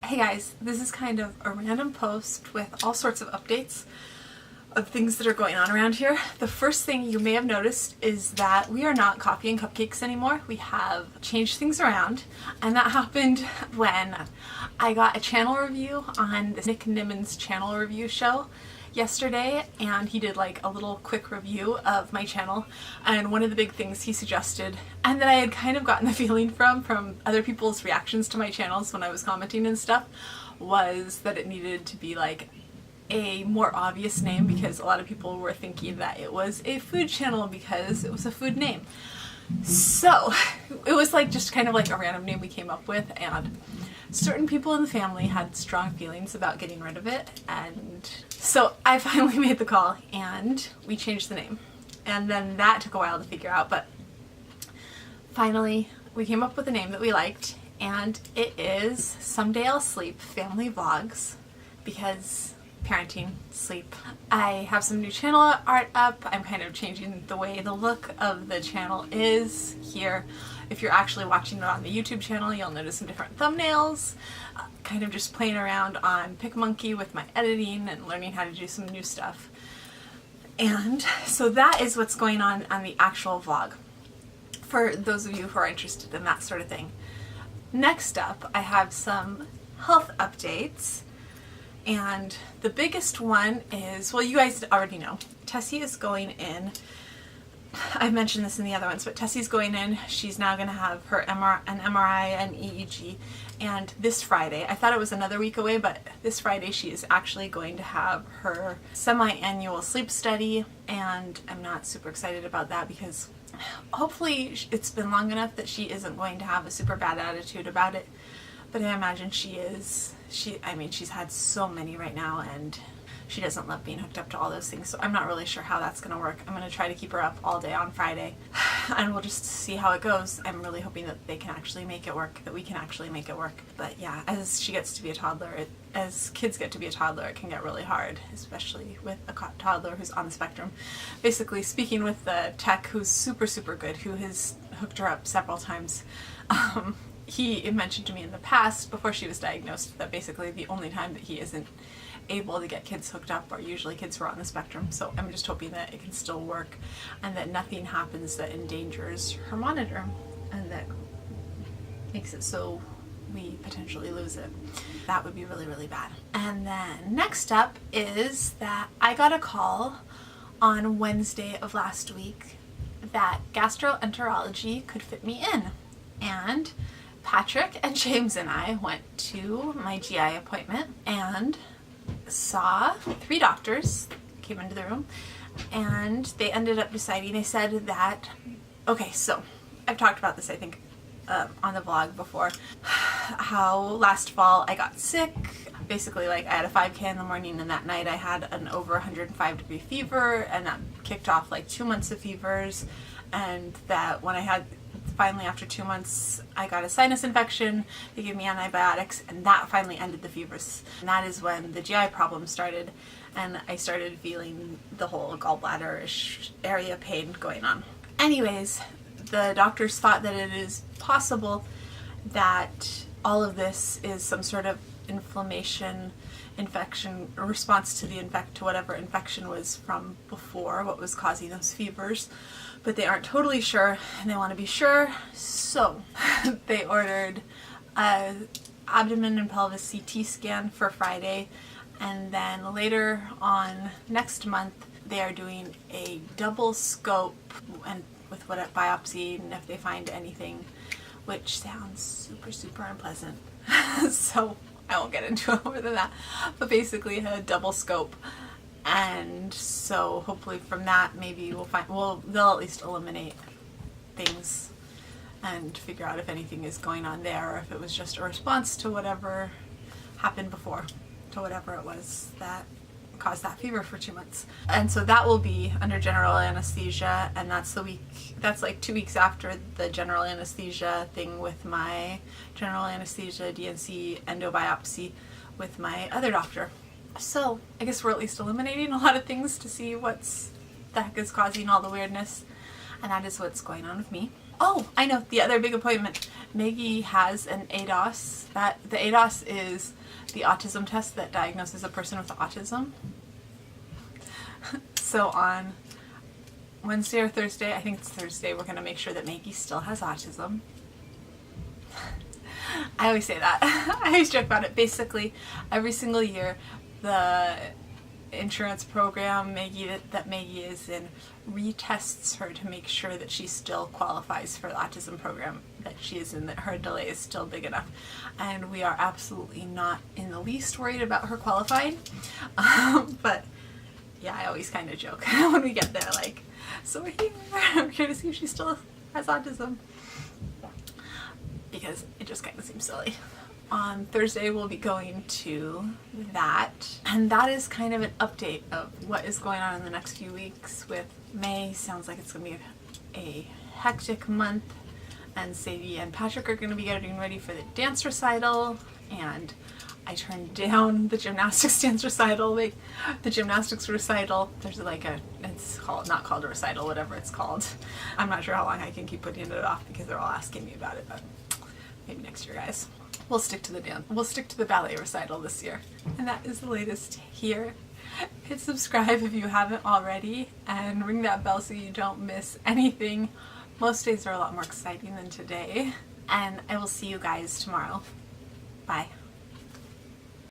Hey guys, this is kind of a random post with all sorts of updates of things that are going on around here. The first thing you may have noticed is that we are not Coffee and Cupcakes anymore. We have changed things around, and that happened when I got a channel review on the Nick Nimmin's channel review show yesterday, and he did like a little quick review of my channel, and one of the big things he suggested, and that I had kind of gotten the feeling from other people's reactions to my channels when I was commenting and stuff, was that it needed to be like a more obvious name, because a lot of people were thinking that it was a food channel because it was a food name. So it was like just kind of like a random name we came up with, and certain people in the family had strong feelings about getting rid of it, and so I finally made the call and we changed the name. And then that took a while to figure out, but finally we came up with a name that we liked, and it is Someday I'll Sleep Family Vlogs, because parenting, sleep. I have some new channel art up. I'm kind of changing the way the look of the channel is here. If you're actually watching it on the YouTube channel, you'll notice some different thumbnails, kind of just playing around on PicMonkey with my editing and learning how to do some new stuff. And so that is what's going on the actual vlog, for those of you who are interested in that sort of thing. Next up, I have some health updates. And the biggest one is, well, you guys already know, Tessie is going in. I've mentioned this in the other ones, but Tessie's going in. She's now going to have her MRI and EEG. And this Friday, I thought it was another week away, but this Friday she is actually going to have her semi-annual sleep study. And I'm not super excited about that, because hopefully it's been long enough that she isn't going to have a super bad attitude about it. But I imagine she is. I mean, she's had so many right now, and she doesn't love being hooked up to all those things, so I'm not really sure how that's going to work. I'm going to try to keep her up all day on Friday, and we'll just see how it goes. I'm really hoping that they can actually make it work, that we can actually make it work. But yeah, as she gets to be a toddler, as kids get to be a toddler, it can get really hard, especially with a toddler who's on the spectrum. Basically, speaking with the tech who's super, super good, who has hooked her up several times, he mentioned to me in the past, before she was diagnosed, that basically the only time that he isn't able to get kids hooked up are usually kids who are on the spectrum. So I'm just hoping that it can still work, and that nothing happens that endangers her monitor, and that makes it so we potentially lose it. That would be really, really bad. And then next up is that I got a call on Wednesday of last week that gastroenterology could fit me in. And Patrick and James and I went to my GI appointment and saw 3 doctors, came into the room, and they ended up deciding, they said that, okay, so I've talked about this, I think, on the vlog before, how last fall I got sick. Basically, like, I had a 5K in the morning, and that night I had an over 105-degree fever, and that kicked off like 2 months of fevers, and that when I had finally, after 2 months, I got a sinus infection. They gave me antibiotics, and that finally ended the fevers. And that is when the GI problem started, and I started feeling the whole gallbladder-ish area pain going on. Anyways, the doctors thought that it is possible that all of this is some sort of inflammation, infection, or response to to whatever infection was from before, what was causing those fevers. But they aren't totally sure, and they want to be sure, so they ordered a abdomen and pelvis CT scan for Friday, and then later on next month they are doing a double scope and with what biopsy, and if they find anything, which sounds super, super unpleasant. So I won't get into it more than that, but basically a double scope. And so hopefully from that, maybe we'll find, well, they'll at least eliminate things and figure out if anything is going on there, or if it was just a response to whatever happened before, to whatever it was that caused that fever for 2 months. And so that will be under general anesthesia, and that's like 2 weeks after the general anesthesia thing with my general anesthesia DNC endobiopsy with my other doctor. So I guess we're at least eliminating a lot of things to see what's the heck is causing all the weirdness, and that is what's going on with me. Oh, I know, the other big appointment. Maggie has an ADOS. The ADOS is the autism test that diagnoses a person with autism. So on Wednesday or Thursday, I think it's Thursday, we're going to make sure that Maggie still has autism. I always say that. I always joke about it. Basically, every single year, the insurance program that Maggie is in retests her to make sure that she still qualifies for the autism program that she is in, that her delay is still big enough. And we are absolutely not in the least worried about her qualifying. But yeah, I always kind of joke when we get there, like, so we're here. We're here to see if she still has autism. Because it just kind of seems silly. On Thursday we'll be going to that, and that is kind of an update of what is going on in the next few weeks with May. Sounds like it's going to be a hectic month, and Sadie and Patrick are going to be getting ready for the dance recital, and I turned down the gymnastics dance recital. Like, the gymnastics recital, there's like it's called, not called a recital, whatever it's called. I'm not sure how long I can keep putting it off because they're all asking me about it, but maybe next year, guys. We'll stick to the dance. We'll stick to the ballet recital this year. And that is the latest here. Hit subscribe if you haven't already, and ring that bell so you don't miss anything. Most days are a lot more exciting than today. And I will see you guys tomorrow. Bye.